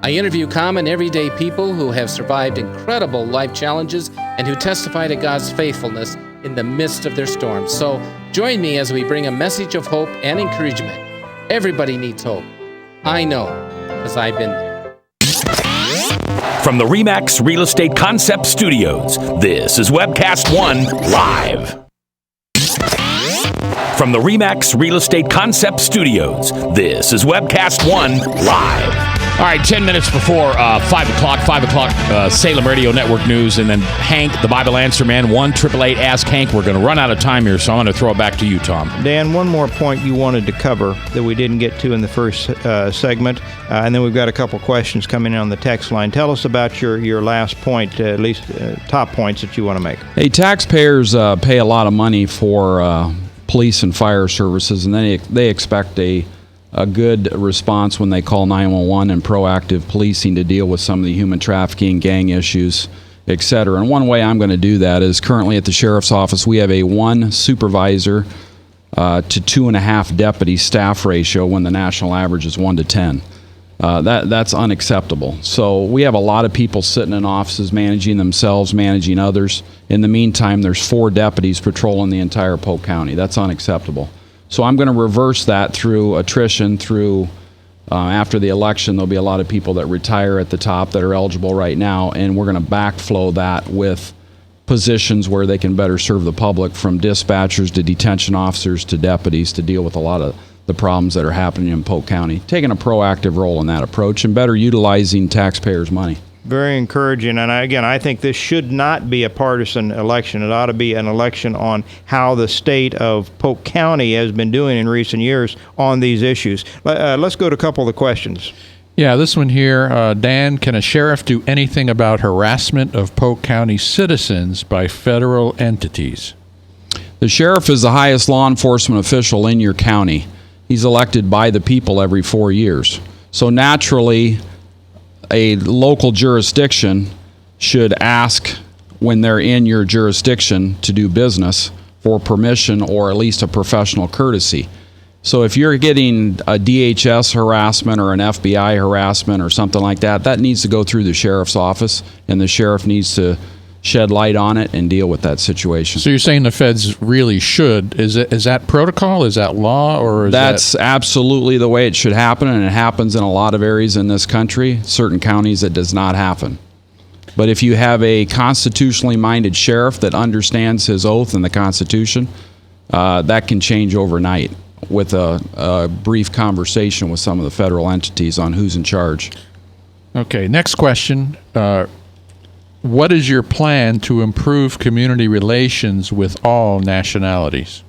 I interview common everyday people who have survived incredible life challenges and who testify to God's faithfulness in the midst of their storms. So join me as we bring a message of hope and encouragement. Everybody needs hope. I know, because I've been there. From the RE/MAX Real Estate Concept Studios, this is Webcast One Live. From the RE/MAX Real Estate Concept Studios, this is Webcast One Live. All right, 10 minutes before 5 o'clock. 5 o'clock, Salem Radio Network News, and then Hank, the Bible Answer Man, 1-888-ASK Hank. We're going to run out of time here, so I'm going to throw it back to you, Tom. Dan, one more point you wanted to cover that we didn't get to in the first segment, and then we've got a couple questions coming in on the text line. Tell us about your last point, at least top points that you want to make. Hey, taxpayers pay a lot of money for police and fire services, and then they expect a good response when they call 911 and proactive policing to deal with some of the human trafficking, gang issues, etc. And one way I'm going to do that is currently at the sheriff's office, we have a 1 supervisor to 2.5 deputy staff ratio when the national average is 1 to 10. That's unacceptable. So we have a lot of people sitting in offices managing themselves, managing others. In the meantime, there's 4 deputies patrolling the entire Polk County. That's unacceptable. So I'm going to reverse that through attrition, after the election, there'll be a lot of people that retire at the top that are eligible right now, and we're going to backflow that with positions where they can better serve the public, from dispatchers to detention officers to deputies, to deal with a lot of the problems that are happening in Polk County. Taking a proactive role in that approach and better utilizing taxpayers' money. Very encouraging, and I think this should not be a partisan election. It ought to be an election on how the state of Polk County has been doing in recent years on these issues. Let's go to a couple of the questions. Yeah, this one here, Dan, can a sheriff do anything about harassment of Polk County citizens by federal entities? The sheriff is the highest law enforcement official in your county. He's elected by the people every 4 years. So naturally, a local jurisdiction should ask, when they're in your jurisdiction to do business, for permission or at least a professional courtesy. So if you're getting a DHS harassment or an FBI harassment or something like that, that needs to go through the sheriff's office, and the sheriff needs to shed light on it and deal with that situation. So you're saying the feds really should. Is that protocol? Is that law? Or is That's absolutely the way it should happen, and it happens in a lot of areas in this country. Certain counties it does not happen. But if you have a constitutionally minded sheriff that understands his oath and the Constitution, that can change overnight with a brief conversation with some of the federal entities on who's in charge. Okay, next question. What is your plan to improve community relations with all nationalities?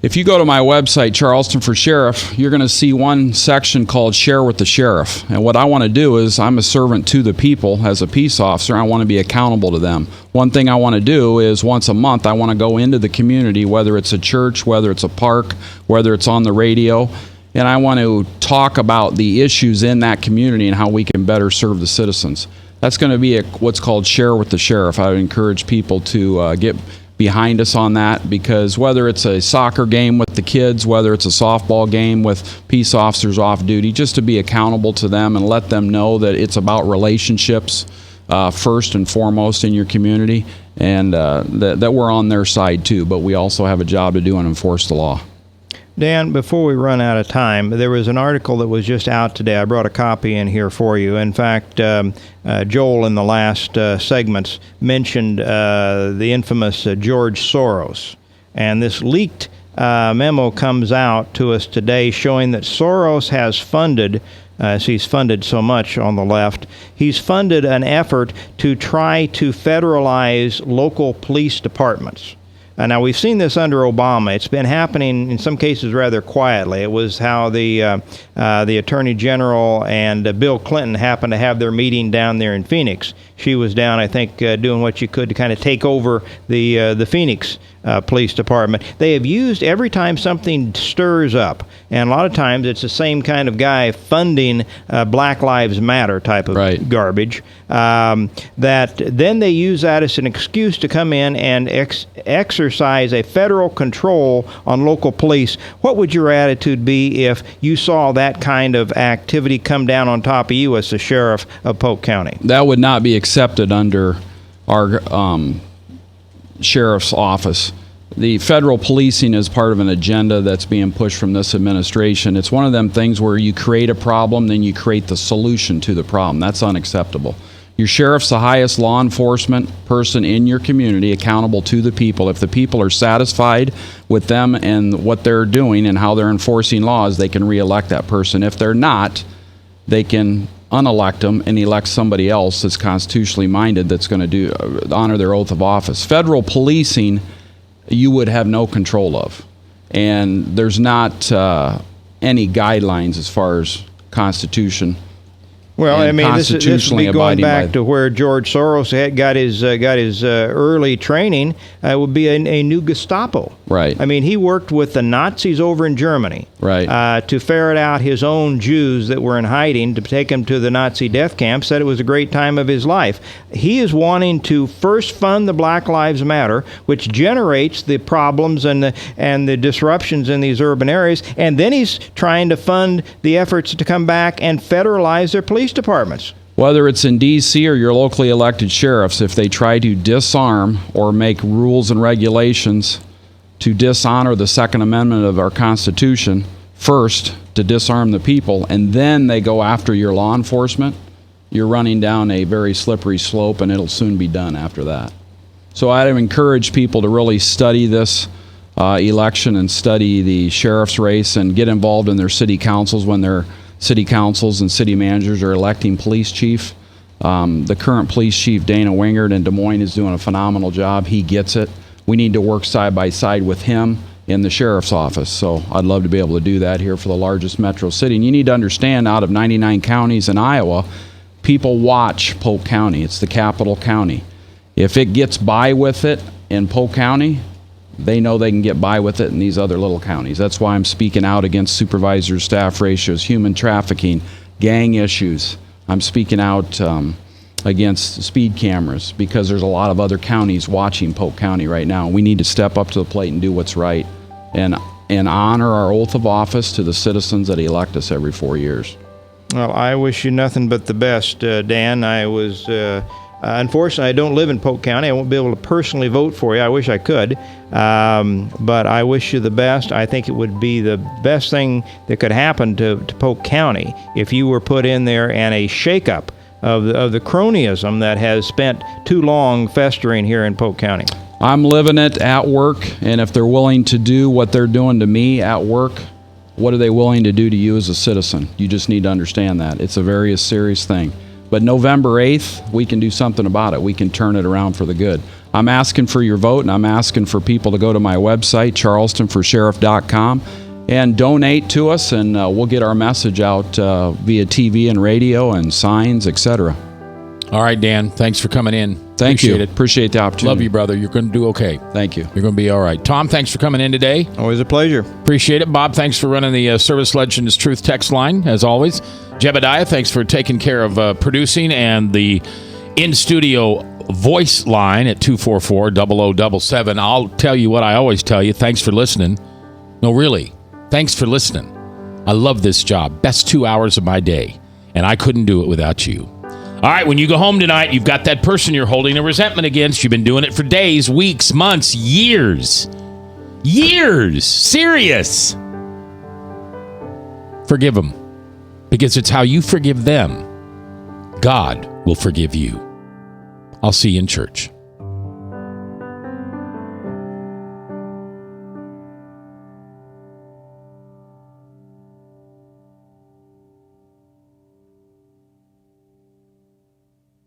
If you go to my website, Charleston for Sheriff, you're going to see one section called Share with the Sheriff. And what I want to do is, I'm a servant to the people as a peace officer. I want to be accountable to them. One thing I want to do is, once a month, I want to go into the community, whether it's a church, whether it's a park, whether it's on the radio, and I want to talk about the issues in that community and how we can better serve the citizens. That's going to be what's called Share with the Sheriff. I would encourage people to get behind us on that, because whether it's a soccer game with the kids, whether it's a softball game with peace officers off duty, just to be accountable to them and let them know that it's about relationships first and foremost in your community, and that we're on their side too, but we also have a job to do and enforce the law. Dan, before we run out of time, there was an article that was just out today. I brought a copy in here for you. In fact, Joel in the last segments mentioned the infamous George Soros. And this leaked memo comes out to us today showing that Soros has funded, as he's funded so much on the left, he's funded an effort to try to federalize local police departments. Now, we've seen this under Obama. It's been happening in some cases rather quietly. It was how the Attorney General and Bill Clinton happened to have their meeting down there in Phoenix. She was down, I think, doing what she could to kind of take over the Phoenix police department. They have used, every time something stirs up, and a lot of times it's the same kind of guy funding Black Lives Matter type of garbage, that then they use that as an excuse to come in and exercise a federal control on local police. What would your attitude be if you saw that kind of activity come down on top of you as the sheriff of Polk County? That would not be accepted under our sheriff's office. The federal policing is part of an agenda that's being pushed from this administration. It's one of them things where you create a problem, then you create the solution to the problem. That's unacceptable. Your sheriff's the highest law enforcement person in your community, accountable to the people. If the people are satisfied with them and what they're doing and how they're enforcing laws, they can reelect that person. If they're not, they can unelect them and elect somebody else that's constitutionally minded that's going to honor their oath of office. Federal policing, you would have no control of. And there's not any guidelines as far as Constitution. Well, I mean, this would be going back to where George Soros got his early training. Would be a new Gestapo. Right. I mean, he worked with the Nazis over in Germany. Right. To ferret out his own Jews that were in hiding, to take them to the Nazi death camp. Said it was a great time of his life. He is wanting to first fund the Black Lives Matter, which generates the problems and the disruptions in these urban areas, and then he's trying to fund the efforts to come back and federalize their police departments. Whether it's in D.C. or your locally elected sheriffs, if they try to disarm or make rules and regulations to dishonor the Second Amendment of our Constitution, first to disarm the people, and then they go after your law enforcement, you're running down a very slippery slope, and it'll soon be done after that. So I'd encourage people to really study this election and study the sheriff's race and get involved in their city councils when their city councils and city managers are electing police chief. The current police chief, Dana Wingard in Des Moines, is doing a phenomenal job. He gets it. We need to work side by side with him in the sheriff's office. So I'd love to be able to do that here for the largest metro city. And you need to understand, out of 99 counties in Iowa, people watch Polk County. It's the capital county. If it gets by with it in Polk County, they know they can get by with it in these other little counties. That's why I'm speaking out against supervisors, staff ratios, human trafficking, gang issues. I'm speaking out against speed cameras because there's a lot of other counties watching Polk County right now. We need to step up to the plate and do what's right and honor our oath of office to the citizens that elect us every 4 years. Well, I wish you nothing but the best, Dan. I was... unfortunately, I don't live in Polk County. I won't be able to personally vote for you. I wish I could. But I wish you the best. I think it would be the best thing that could happen to Polk County if you were put in there and a shakeup of the cronyism that has spent too long festering here in Polk County. I'm living it at work, and if they're willing to do what they're doing to me at work, what are they willing to do to you as a citizen? You just need to understand that. It's a very serious thing. But November 8th, we can do something about it. We can turn it around for the good. I'm asking for your vote, and I'm asking for people to go to my website, charlestonforsheriff.com, and donate to us, and we'll get our message out via TV and radio and signs, etc. All right, Dan. Thanks for coming in. Thank you. Appreciate the opportunity. Love you, brother. You're going to do okay. Thank you. You're going to be all right. Tom, thanks for coming in today. Always a pleasure. Appreciate it. Bob, thanks for running the Service Legends Truth text line, as always. Jebediah, thanks for taking care of producing and the in-studio voice line at 244-0077. I'll tell you what I always tell you. Thanks for listening. No, really. Thanks for listening. I love this job. Best 2 hours of my day. And I couldn't do it without you. All right, when you go home tonight, you've got that person you're holding a resentment against. You've been doing it for days, weeks, months, years. Years. Serious. Forgive them. Because it's how you forgive them, God will forgive you. I'll see you in church.